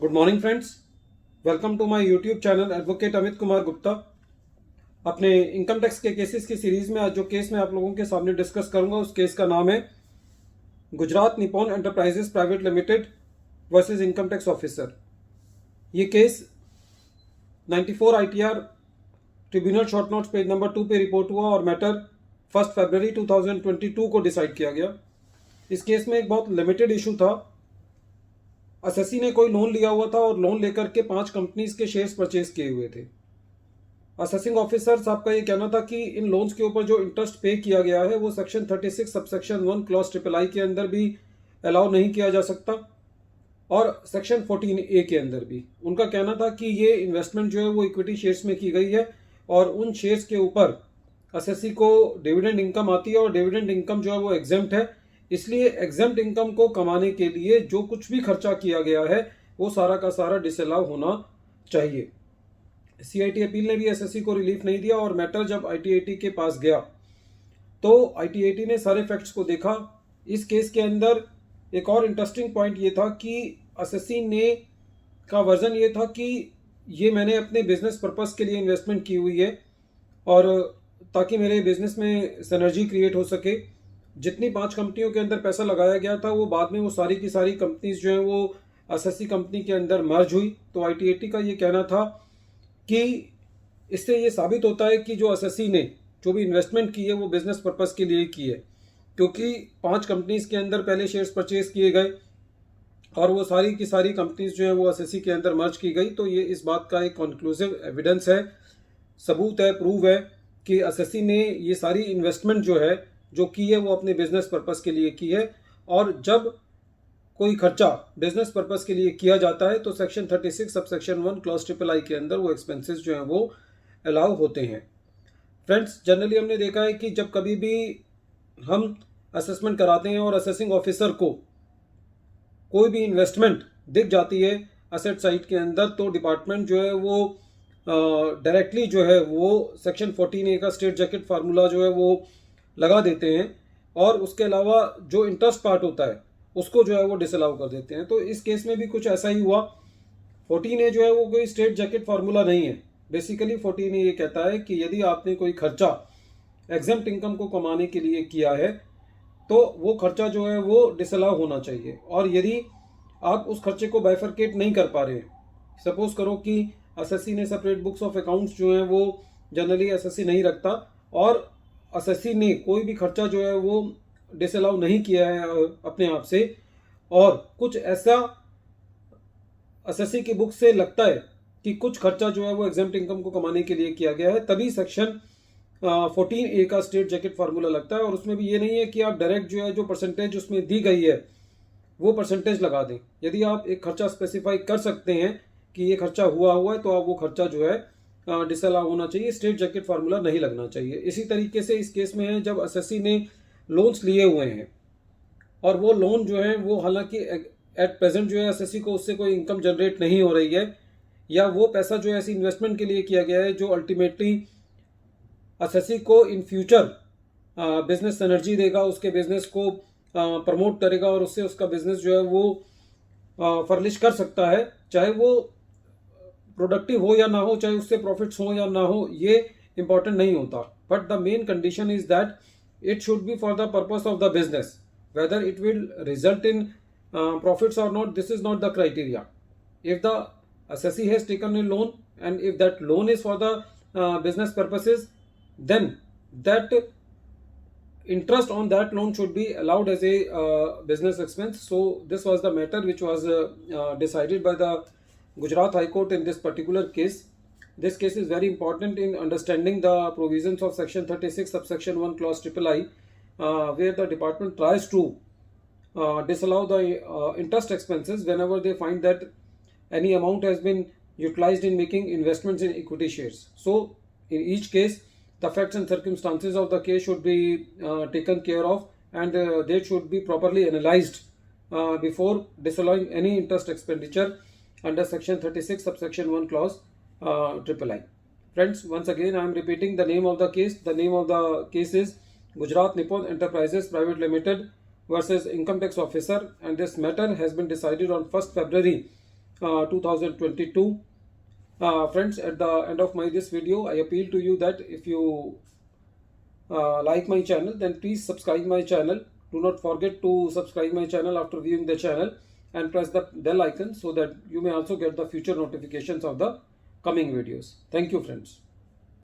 Good morning friends, welcome to my YouTube channel advocate Amit Kumar Gupta. अपने income tax के cases की series में आज जो केस मैं आप लोगों के सामने डिस्कस करूंगा उस केस का नाम है Gujarat Nippon enterprises private limited versus income tax officer. ये case 94 ITR tribunal short notes page number 2 पे रिपोर्ट हुआ और मैटर 1 फरवरी 2022 को डिसाइड किया गया। इस केस में एक बहुत लिमिटेड इशू था। एसएससी ने कोई लोन लिया हुआ था और लोन लेकर के 5 कंपनीज के शेयर्स परचेज किए हुए थे। असेसिंग ऑफिसर साहब का ये कहना था कि इन लोन्स के ऊपर जो इंटरेस्ट पे किया गया है वो सेक्शन 36 सबसेक्शन 1 क्लॉज III के अंदर भी अलाउ नहीं किया जा सकता और सेक्शन 14A के अंदर भी। उनका कहना था कि ये इन्वेस्टमेंट जो है वो इक्विटी शेयर्स में की गई है और उन शेयर्स के ऊपर एसएससी को डिविडेंड इनकम आती है और डिविडेंड इनकम जो है वो एग्जेम्प्ट है। इसलिए एग्जेम्प्ट इनकम को कमाने के लिए जो कुछ भी खर्चा किया गया है वो सारा का सारा डिसअलाउ होना चाहिए। सीआईटी अपील ने भी एसएससी को रिलीफ नहीं दिया और मैटर जब आईटीएटी के पास गया तो आईटीएटी ने सारे फैक्ट्स को देखा। इस केस के अंदर एक और इंटरेस्टिंग पॉइंट ये था कि एसएससी ने का वर्जन ये था कि ये मैंने अपने बिजनेस पर्पस के लिए इन्वेस्टमेंट की हुई है और ताकि मेरे बिजनेस में सिनर्जी क्रिएट हो सके। जितनी 5 कंपनियों के अंदर पैसा लगाया गया था वो बाद में वो सारी की सारी कंपनीज जो हैं वो एसएससी कंपनी के अंदर मर्ज हुई। तो आईटीएटी का ये कहना था कि इससे ये साबित होता है कि जो एसएससी ने जो भी इन्वेस्टमेंट की है वो बिजनेस पर्पस के लिए की है, क्योंकि 5 कंपनीज के अंदर पहले शेयर्स परचेज किए गए और वो सारी की सारी कंपनीज जो है वो एसएससी के अंदर मर्ज की गई। तो ये इस बात का एक कंक्लूसिव एविडेंस है, सबूत है, प्रूव है कि एसएससी ने ये सारी इन्वेस्टमेंट जो है जो की है वो अपने बिजनेस पर्पस के लिए की है। और जब कोई खर्चा बिजनेस पर्पस के लिए किया जाता है तो सेक्शन 36 सबसेक्शन 1 क्लॉज III के अंदर वो एक्सपेंसेस जो हैं वो अलाउ होते हैं। फ्रेंड्स, जनरली हमने देखा है कि जब कभी भी हम असेसमेंट कराते हैं और असेसिंग ऑफिसर को कोई भी इन्वेस्टमेंट दिख जाती है असेट साइड के अंदर तो डिपार्टमेंट जो है वो डायरेक्टली जो है वो सेक्शन 14A का स्ट्रेट जैकेट फार्मूला जो है वो लगा देते हैं और उसके अलावा जो इंटरेस्ट पार्ट होता है उसको जो है वो डिसअलाउ कर देते हैं। तो इस केस में भी कुछ ऐसा ही हुआ। 14A जो है वो कोई स्ट्रेट जैकेट फार्मूला नहीं है। बेसिकली 14A ये कहता है कि यदि आपने कोई खर्चा एग्जेम्प्ट इनकम को कमाने के लिए किया है तो वो खर्चा जो है वो डिसअलाउ होना चाहिए। और यदि आप उस खर्चे को बाइफरकेट नहीं कर पा रहे हैं, सपोज करो कि एसएससी ने सेपरेट बुक्स ऑफ अकाउंट्स जो हैं वो जनरली एसएससी नहीं रखता और एसएससी ने कोई भी खर्चा जो है वो डिसअलाउ नहीं किया है अपने आप से और कुछ ऐसा एसएससी की बुक से लगता है कि कुछ खर्चा जो है वो एग्जेम्प्ट इनकम को कमाने के लिए किया गया है, तभी सेक्शन 14A का स्ट्रेट जैकेट फार्मूला लगता है। और उसमें भी ये नहीं है कि आप डायरेक्ट जो है जो परसेंटेज उसमें दी गई है वो परसेंटेज लगा दें। यदि आप एक खर्चा स्पेसिफाई कर सकते हैं कि ये खर्चा हुआ है तो आप वो खर्चा जो है डिसअलाउ होना चाहिए, स्ट्रेट जैकेट फार्मूला नहीं लगना चाहिए। इसी तरीके से इस केस में है जब एसएससी ने लोन्स लिए हुए हैं और वो लोन जो है वो हालांकि एट प्रेजेंट जो है एसएससी को उससे कोई इनकम जनरेट नहीं हो रही है या वो पैसा जो है ऐसी इन्वेस्टमेंट के लिए किया गया है जो अल्टीमेटली एसएससी को इन फ्यूचर बिजनेस एनर्जी देगा, उसके बिजनेस को प्रमोट करेगा और उससे उसका बिजनेस जो है वो फर्लिश कर सकता है, चाहे वो प्रोडक्टिव हो या ना हो, चाहे उससे प्रॉफिट्स हो या ना हो, ये इंपॉर्टेंट नहीं होता। But the main condition is that it should be for the purpose of the business. Whether it will result in profits or not, this is not the criteria. If the assessee has taken a loan and if that loan is for the business purposes, then that interest on that loan should be allowed as a business expense. So this was the matter which was decided by the Gujarat High Court in this particular case. This case is very important in understanding the provisions of section 36 subsection 1 clause III where the department tries to disallow the interest expenses whenever they find that any amount has been utilized in making investments in equity shares. So in each case the facts and circumstances of the case should be taken care of and they should be properly analyzed before disallowing any interest expenditure under section 36 subsection 1 clause III. Friends, once again I am repeating the name of the case. The name of the case is Gujarat Nippon Enterprises Private Limited versus Income Tax Officer, and this matter has been decided on 1st February 2022. Friends, at the end of this video, I appeal to you that if you like my channel, then please subscribe my channel. Do not forget to subscribe my channel after viewing the channel, and press the bell icon so that you may also get the future notifications of the coming videos. Thank you, friends.